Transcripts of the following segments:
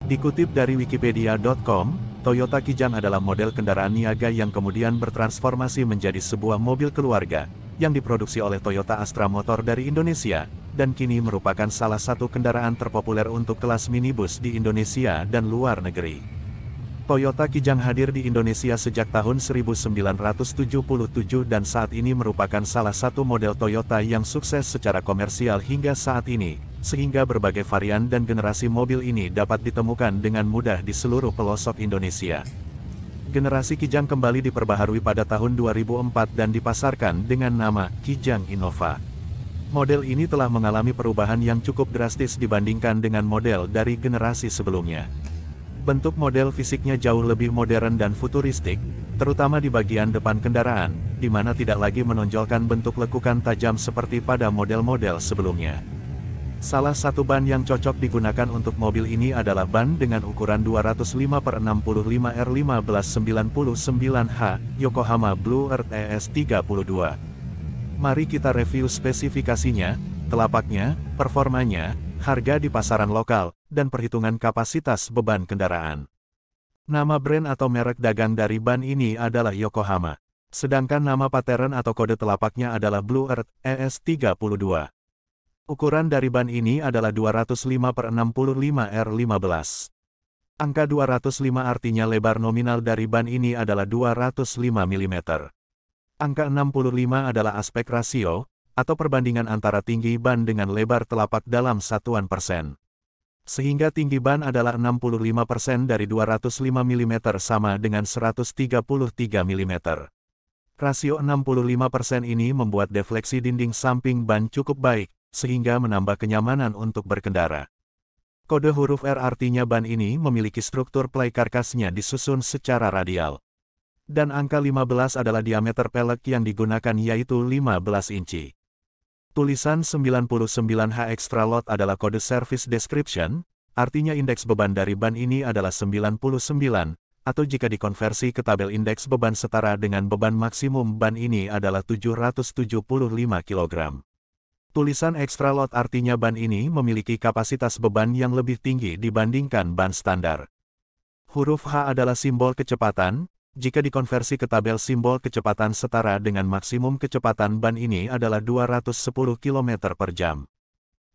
Dikutip dari wikipedia.com, Toyota Kijang adalah model kendaraan niaga yang kemudian bertransformasi menjadi sebuah mobil keluarga, yang diproduksi oleh Toyota Astra Motor dari Indonesia, dan kini merupakan salah satu kendaraan terpopuler untuk kelas minibus di Indonesia dan luar negeri. Toyota Kijang hadir di Indonesia sejak tahun 1977 dan saat ini merupakan salah satu model Toyota yang sukses secara komersial hingga saat ini, sehingga berbagai varian dan generasi mobil ini dapat ditemukan dengan mudah di seluruh pelosok Indonesia. Generasi Kijang kembali diperbaharui pada tahun 2004 dan dipasarkan dengan nama Kijang Innova. Model ini telah mengalami perubahan yang cukup drastis dibandingkan dengan model dari generasi sebelumnya. Bentuk model fisiknya jauh lebih modern dan futuristik, terutama di bagian depan kendaraan, di mana tidak lagi menonjolkan bentuk lekukan tajam seperti pada model-model sebelumnya. Salah satu ban yang cocok digunakan untuk mobil ini adalah ban dengan ukuran 205/65 R1599H, Yokohama Blue Earth ES32. Mari kita review spesifikasinya, telapaknya, performanya, harga di pasaran lokal, dan perhitungan kapasitas beban kendaraan. Nama brand atau merek dagang dari ban ini adalah Yokohama. Sedangkan nama pattern atau kode telapaknya adalah Blue Earth ES32. Ukuran dari ban ini adalah 205/65 R15. Angka 205 artinya lebar nominal dari ban ini adalah 205 mm. Angka 65 adalah aspek rasio, atau perbandingan antara tinggi ban dengan lebar telapak dalam satuan persen. Sehingga tinggi ban adalah 65% dari 205 mm sama dengan 133 mm. Rasio 65% ini membuat defleksi dinding samping ban cukup baik, sehingga menambah kenyamanan untuk berkendara. Kode huruf R artinya ban ini memiliki struktur play karkasnya disusun secara radial. Dan angka 15 adalah diameter pelek yang digunakan yaitu 15 inci. Tulisan 99H Extra Lot adalah kode Service Description, artinya indeks beban dari ban ini adalah 99, atau jika dikonversi ke tabel indeks beban setara dengan beban maksimum ban ini adalah 775 kg. Tulisan Extra Lot artinya ban ini memiliki kapasitas beban yang lebih tinggi dibandingkan ban standar. Huruf H adalah simbol kecepatan, jika dikonversi ke tabel simbol kecepatan setara dengan maksimum kecepatan ban ini adalah 210 km per jam.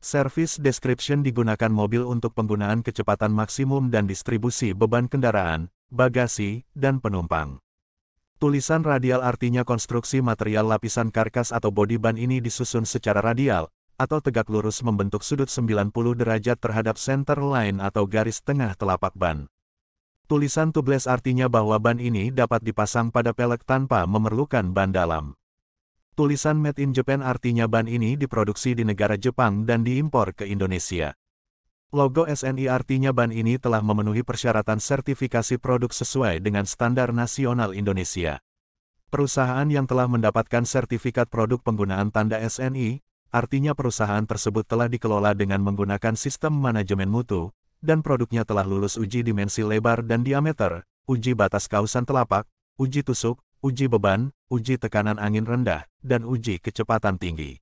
Service Description digunakan mobil untuk penggunaan kecepatan maksimum dan distribusi beban kendaraan, bagasi, dan penumpang. Tulisan radial artinya konstruksi material lapisan karkas atau bodi ban ini disusun secara radial, atau tegak lurus membentuk sudut 90 derajat terhadap center line atau garis tengah telapak ban. Tulisan tubeless artinya bahwa ban ini dapat dipasang pada pelek tanpa memerlukan ban dalam. Tulisan Made in Japan artinya ban ini diproduksi di negara Jepang dan diimpor ke Indonesia. Logo SNI artinya ban ini telah memenuhi persyaratan sertifikasi produk sesuai dengan standar nasional Indonesia. Perusahaan yang telah mendapatkan sertifikat produk penggunaan tanda SNI, artinya perusahaan tersebut telah dikelola dengan menggunakan sistem manajemen mutu, dan produknya telah lulus uji dimensi lebar dan diameter, uji batas kausan telapak, uji tusuk, uji beban, uji tekanan angin rendah, dan uji kecepatan tinggi.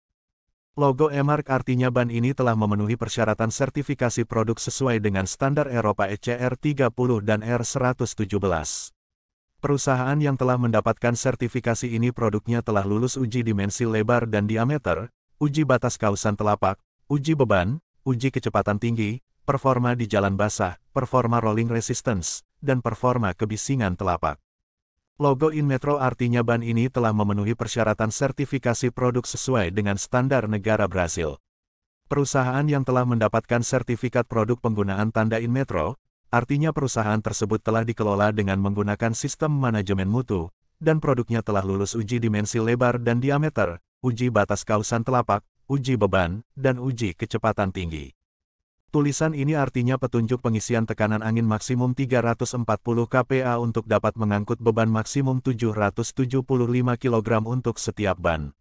Logo E-Mark artinya ban ini telah memenuhi persyaratan sertifikasi produk sesuai dengan standar Eropa ECR 30 dan R117. Perusahaan yang telah mendapatkan sertifikasi ini produknya telah lulus uji dimensi lebar dan diameter, uji batas kausan telapak, uji beban, uji kecepatan tinggi, performa di jalan basah, performa rolling resistance, dan performa kebisingan telapak. Logo Inmetro artinya ban ini telah memenuhi persyaratan sertifikasi produk sesuai dengan standar negara Brasil. Perusahaan yang telah mendapatkan sertifikat produk penggunaan tanda Inmetro, artinya perusahaan tersebut telah dikelola dengan menggunakan sistem manajemen mutu, dan produknya telah lulus uji dimensi lebar dan diameter, uji batas kausan telapak, uji beban, dan uji kecepatan tinggi. Tulisan ini artinya petunjuk pengisian tekanan angin maksimum 340 kPa untuk dapat mengangkut beban maksimum 775 kg untuk setiap ban.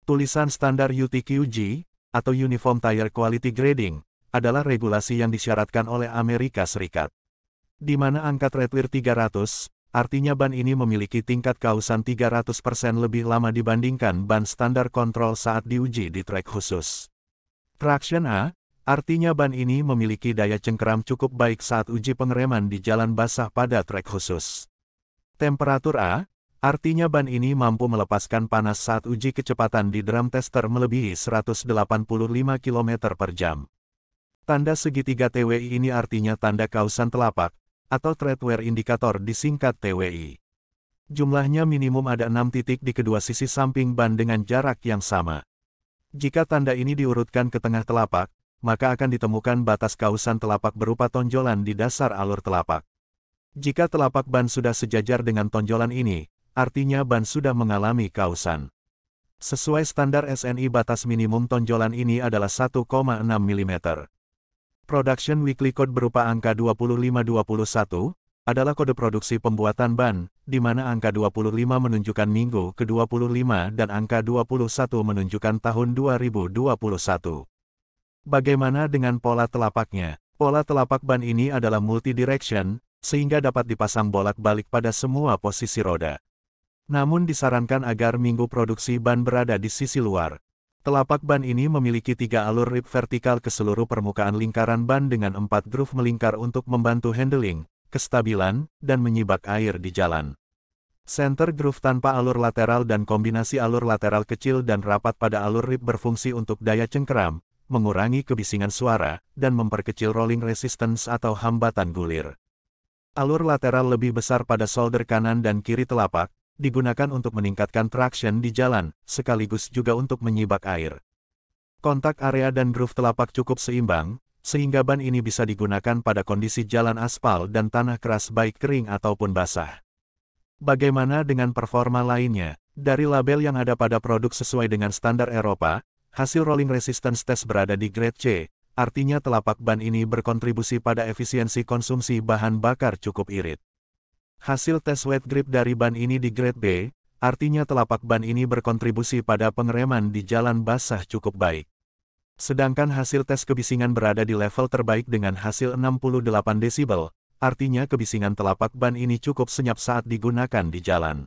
Tulisan standar UTQG, atau Uniform Tire Quality Grading, adalah regulasi yang disyaratkan oleh Amerika Serikat. Di mana angka treadwear 300, artinya ban ini memiliki tingkat kausan 300% lebih lama dibandingkan ban standar kontrol saat diuji di trek khusus. Traction A, Artinya ban ini memiliki daya cengkeram cukup baik saat uji pengereman di jalan basah pada trek khusus. Temperatur A, artinya ban ini mampu melepaskan panas saat uji kecepatan di drum tester melebihi 185 km per jam. Tanda segitiga TWI ini artinya tanda kausan telapak, atau tread wear indicator disingkat TWI. Jumlahnya minimum ada 6 titik di kedua sisi samping ban dengan jarak yang sama. Jika tanda ini diurutkan ke tengah telapak, maka akan ditemukan batas kausan telapak berupa tonjolan di dasar alur telapak. Jika telapak ban sudah sejajar dengan tonjolan ini, artinya ban sudah mengalami kausan. Sesuai standar SNI batas minimum tonjolan ini adalah 1,6 mm. Production Weekly Code berupa angka 2521, adalah kode produksi pembuatan ban, di mana angka 25 menunjukkan minggu ke-25 dan angka 21 menunjukkan tahun 2021. Bagaimana dengan pola telapaknya? Pola telapak ban ini adalah multi-direction, sehingga dapat dipasang bolak-balik pada semua posisi roda. Namun disarankan agar minggu produksi ban berada di sisi luar. Telapak ban ini memiliki 3 alur rip vertikal ke seluruh permukaan lingkaran ban dengan 4 groove melingkar untuk membantu handling, kestabilan, dan menyibak air di jalan. Center groove tanpa alur lateral dan kombinasi alur lateral kecil dan rapat pada alur rip berfungsi untuk daya cengkeram, mengurangi kebisingan suara, dan memperkecil rolling resistance atau hambatan gulir. Alur lateral lebih besar pada solder kanan dan kiri telapak, digunakan untuk meningkatkan traction di jalan, sekaligus juga untuk menyibak air. Kontak area dan groove telapak cukup seimbang, sehingga ban ini bisa digunakan pada kondisi jalan aspal dan tanah keras baik kering ataupun basah. Bagaimana dengan performa lainnya? Dari label yang ada pada produk sesuai dengan standar Eropa, hasil rolling resistance test berada di grade C, artinya telapak ban ini berkontribusi pada efisiensi konsumsi bahan bakar cukup irit. Hasil tes wet grip dari ban ini di grade B, artinya telapak ban ini berkontribusi pada pengereman di jalan basah cukup baik. Sedangkan hasil tes kebisingan berada di level terbaik dengan hasil 68 desibel, artinya kebisingan telapak ban ini cukup senyap saat digunakan di jalan.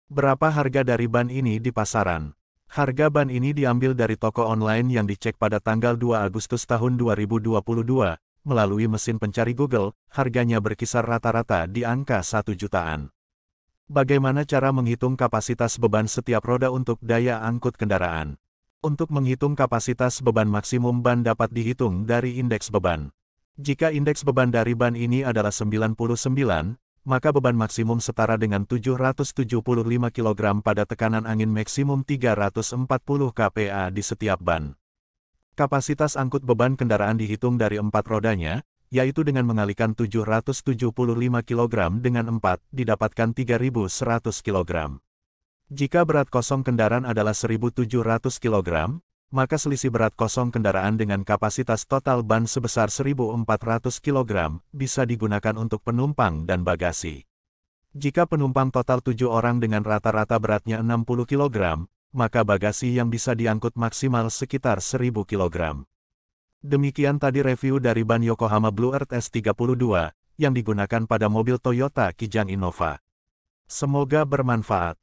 Berapa harga dari ban ini di pasaran? Harga ban ini diambil dari toko online yang dicek pada tanggal 2 Agustus tahun 2022, melalui mesin pencari Google, harganya berkisar rata-rata di angka 1 jutaan. Bagaimana cara menghitung kapasitas beban setiap roda untuk daya angkut kendaraan? Untuk menghitung kapasitas beban maksimum ban dapat dihitung dari indeks beban. Jika indeks beban dari ban ini adalah 99, maka beban maksimum setara dengan 775 kg pada tekanan angin maksimum 340 kPa di setiap ban. Kapasitas angkut beban kendaraan dihitung dari 4 rodanya, yaitu dengan mengalihkan 775 kg dengan 4, didapatkan 3100 kg. Jika berat kosong kendaraan adalah 1700 kg, maka selisih berat kosong kendaraan dengan kapasitas total ban sebesar 1.400 kg, bisa digunakan untuk penumpang dan bagasi. Jika penumpang total 7 orang dengan rata-rata beratnya 60 kg, maka bagasi yang bisa diangkut maksimal sekitar 1.000 kg. Demikian tadi review dari ban Yokohama Blue Earth S32, yang digunakan pada mobil Toyota Kijang Innova. Semoga bermanfaat.